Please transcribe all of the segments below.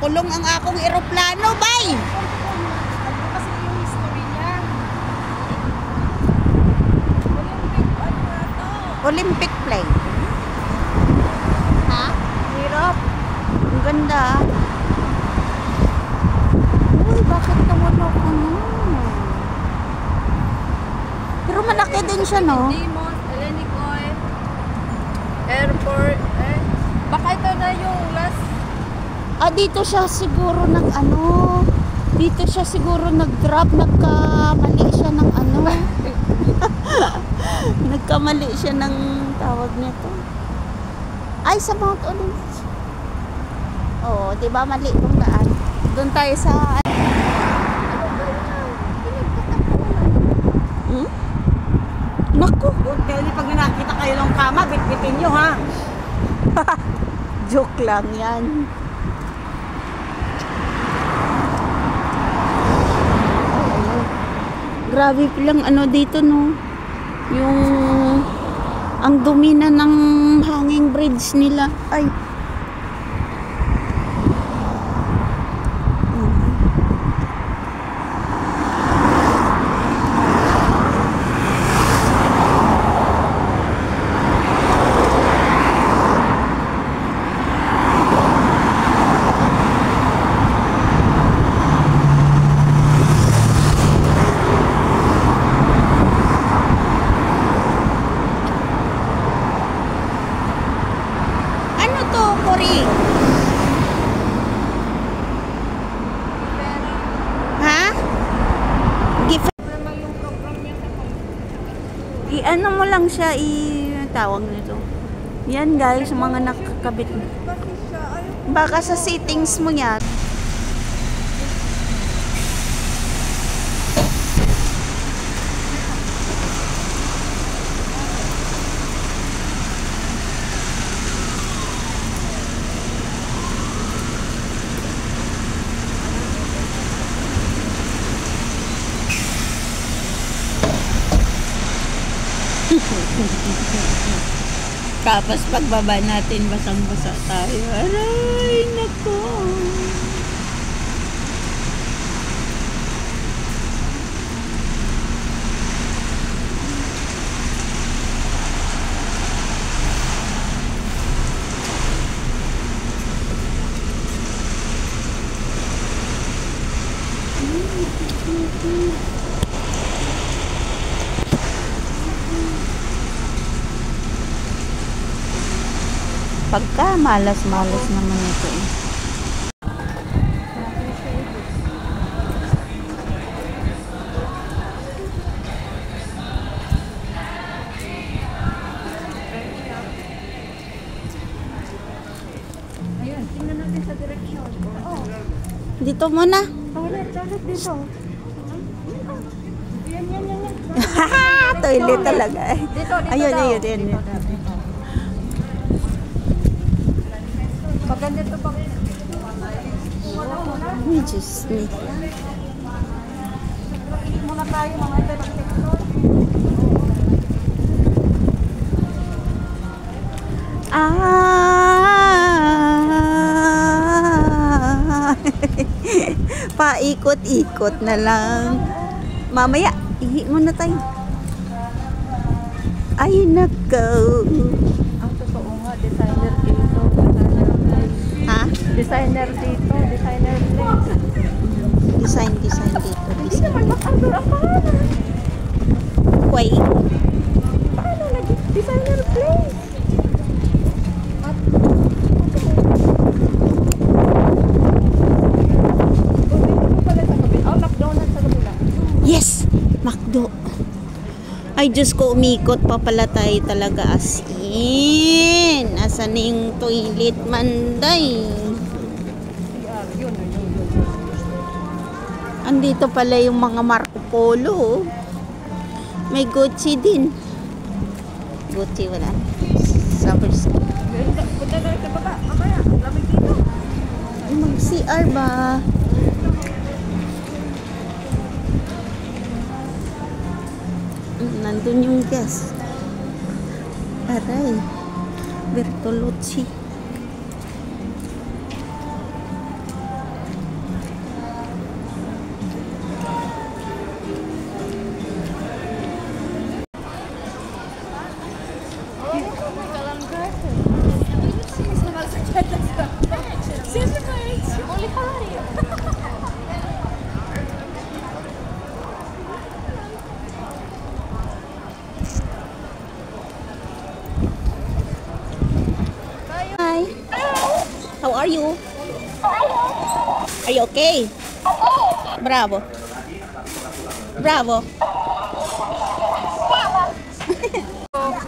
Makulong ang akong eroplano, bay! Ano kasi yung history niya? Olympic plane. Ha? Hirap. Ang ganda. Uy, bakit nawala ko na? Pero malaki din siya, no? Dimos, Elenicoy, Airport, baka ito na yung last. Dito siya siguro dito siya siguro nag-drop, nagkamali siya ng nagkamali siya ng tawag nito. Ay, sa Mount Olympus. Oo, di ba mali itong daan? Doon tayo sa Naku! Dahil pag nakita kayo ng kama, bitbitin nyo, ha? Joke lang yan. Grabe lang dito, no? Yung ang dumi na ng hanging bridge nila. Ay. Ano mo lang siya tawag nito. Yan guys, mga nakakabit. Baka sa settings mo yan. Tapos pagbaba natin, basang-basa tayo. Aray, nako. Pagka malas-malas naman ito eh. Ayun, tingnan natin sa direksyon. Dito muna. Toilet dito. Yan. Toilet talaga eh. Dito Ayun. Maganda ito pa. Diyos me. Muna tayo mga ito ng picture. Paikot-ikot na lang. Mamaya, ihi muna tayo. Ay, nako. Ang totoo nga, designer dito. Ha? Designer dito, designer place. Design dito. Hindi naman makardura pa. Wait. Paano naging designer place? McDonald's sa kabila. Yes! McDo. Ay, Diyos ko, umikot pa pala tayo talaga as in. Asan na yung toilet, manday? Yun. Andito pala yung mga Marco Polo. May Gucci din. Gucci wala. Sabers. Punta na sa baba. Mamaya, lamig dito. Mag-CR ba? Nandun yung guest. Aray. Bertolucci. Hi. How are you? Are you okay? Bravo. Bravo.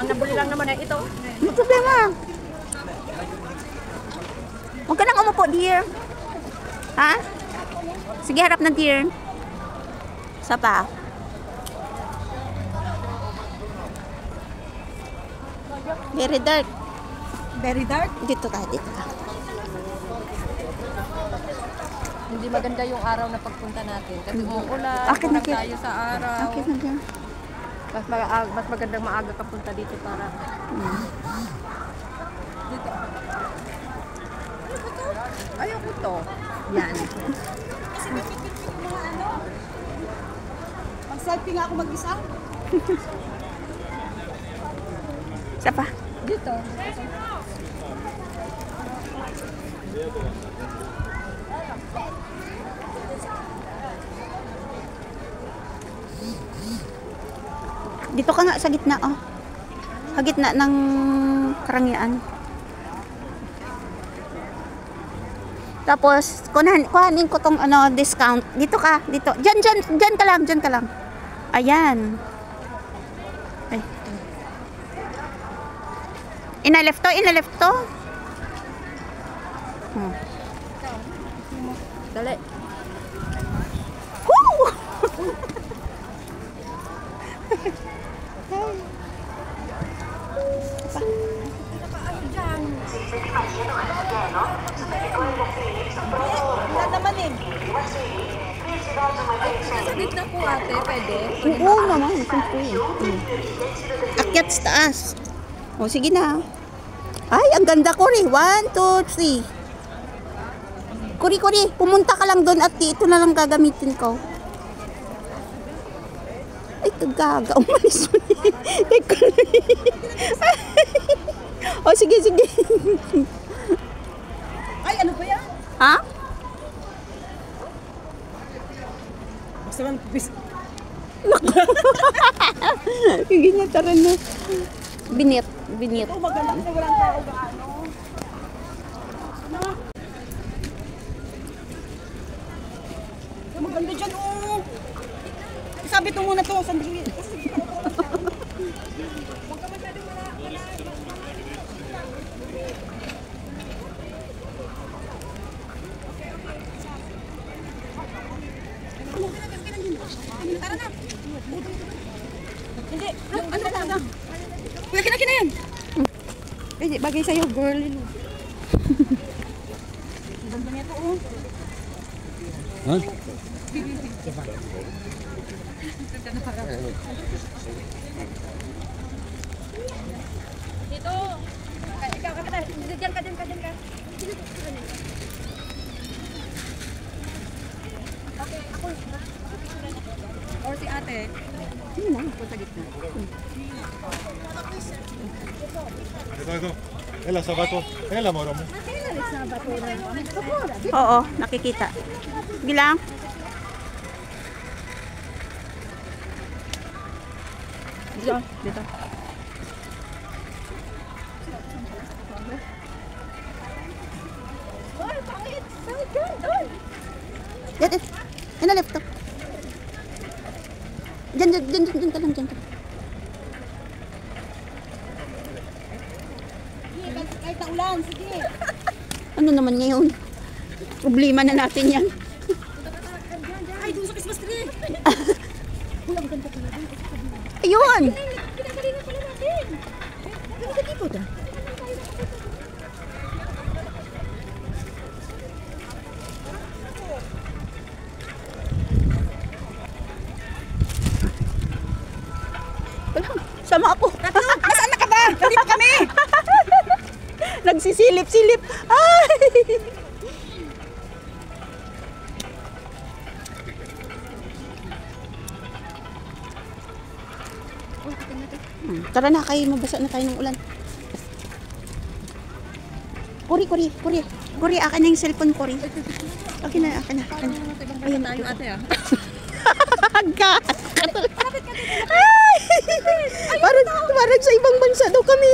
Ang nabuli lang naman ay ito. Ano problema? Huwag ka nang umupo, dear. Ha? Sige, harap na, dear. Isa pa. Very dark. Very dark. Dito ka, dito ka. Hindi maganda yung araw na pagpunta natin. Kasi umuulan, Akin na, kulang kid. tayo sa araw. Okay na, dear. Mas magandang maaga ka punta dito para... Dito. Ayaw ko to. Yan. Mag-selfie nga ako mag-isa. Isa pa. Dito. Dito ka nga sa gitna, oh. Sa gitna ng karangyaan. Tapos, kuhanin ko tong ano, discount. Dito ka, dito. Diyan ka lang, diyan ka lang. Ayan. Ay. Ina-left to. Dali. Woo! Wala naman eh. Sa gitna po ate, pwede? Oo naman, siyempre. Akyat sa taas. O, sige na. Ay, ang ganda ko rin. 1, 2, 3. Kuri, pumunta ka lang doon at ito na lang gagamitin ko. Ay, kagaga. Umalis mo niya. O, sige. Ay, ano ba yan? Ha? Basta man, Sige na, tara na. Binit. ito maganda kasi walang tao gaano. Ano? Ito maganda dyan, oh. Sabi ito muna to, sandali. Tara na. Hindi, ano na. Kuya, kinakina yan. Pwede, bagay sa'yo, girl. Ganda niya to, oh. Dito. Ikaw, kapatid. Diyan ka. Okay, ako. Or si ate. Sino na? Ako sa gitna. Ito. Ela, sabato. Ela, moro mo. Oo, nakikita. Sige lang. Dito. Ay, pangit! Pangit yan! Doon! Yan. Ina-left to. Diyan ka lang, diyan ka. Kahit na ulan, sige. Ano naman ngayon? Problema na natin yan. Ay, doon sa Christmas tree. Ayun! Pinagaling na pala natin. Ano ka dito da? Wala, sama ako. Nasaan na ka ba? Nandito kami. Nagsisilip-silip. Ay! Tara na, kayo mabasa na tayo ng ulan. Kuri, akin na yung cellphone, Kuri. Akin na. Ayun tayo ate ah. Agad! Parang sa ibang bansa daw kami.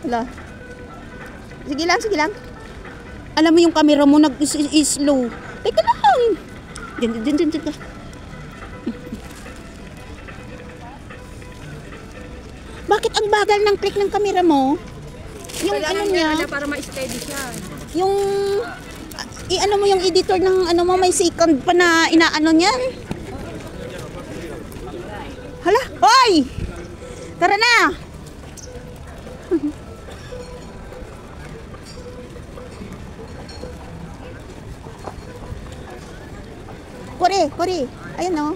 Wala. Sige lang. Alam mo yung camera mo nag-slow. Teka lang. Diyan ka. Bakit ang bagal ng click ng camera mo? Yung ano niya, Para ma-steady siya. yung i-ano mo yung editor ng ano mo, may second pa na inaano niyan. Hala, hoy! Tara na! Kuri. Ayun o.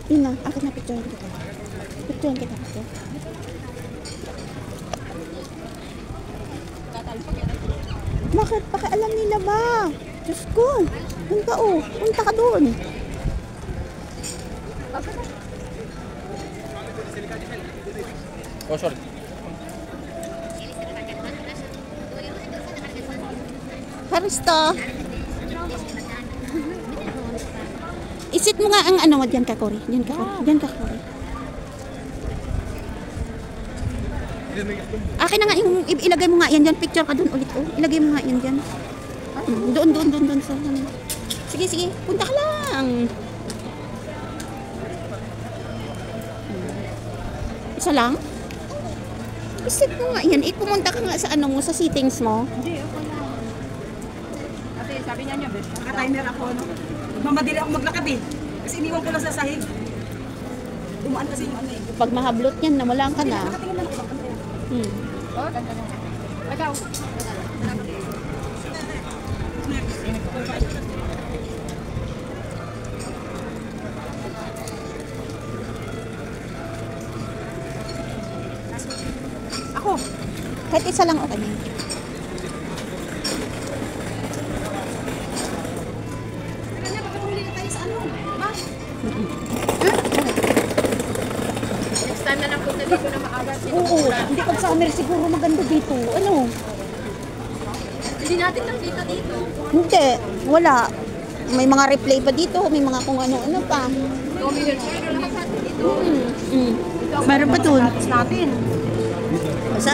Yun na, akin na picturean kita. Bakit? Pakialam nila ba? Diyos ko. Punta ka doon. Oh, sorry. Haristo. Isit mo nga ang ano mo. Diyan ka, Cory. Diyan ka, Cory. Akin na nga yung ilagay mo nga yan dyan. Picture ka doon ulit. Oh. Ilagay mo nga yan dyan. Doon sa Sige. Punta ka lang. Isa lang? Isit mo nga yan. Pumunta ka nga sa ano mo, sa settings mo. Hindi, ako na. Ate, sabi niya, best. Naka-timer ako, no? Mamadali ako maglakad eh. Kasi iniwan ko lang sa sahig. Dumaan kasi yung ano eh. Pag mahablot yan, nawalan ka na. Nakatingin lang ako. Oh, ganda na. Ikaw. Ako. Kahit isa lang okay na. Kanya, baka bumili na tayo sa ano? Ma? Next time na lang punta dito na maaga. Oo, hindi pag summer siguro maganda dito. Ano? Hindi natin nakita dito. Hindi, wala. May mga replay pa dito, may mga kung ano-ano pa. 2 million. Pero lahat natin dito. Meron pa dun. Natin. Basta,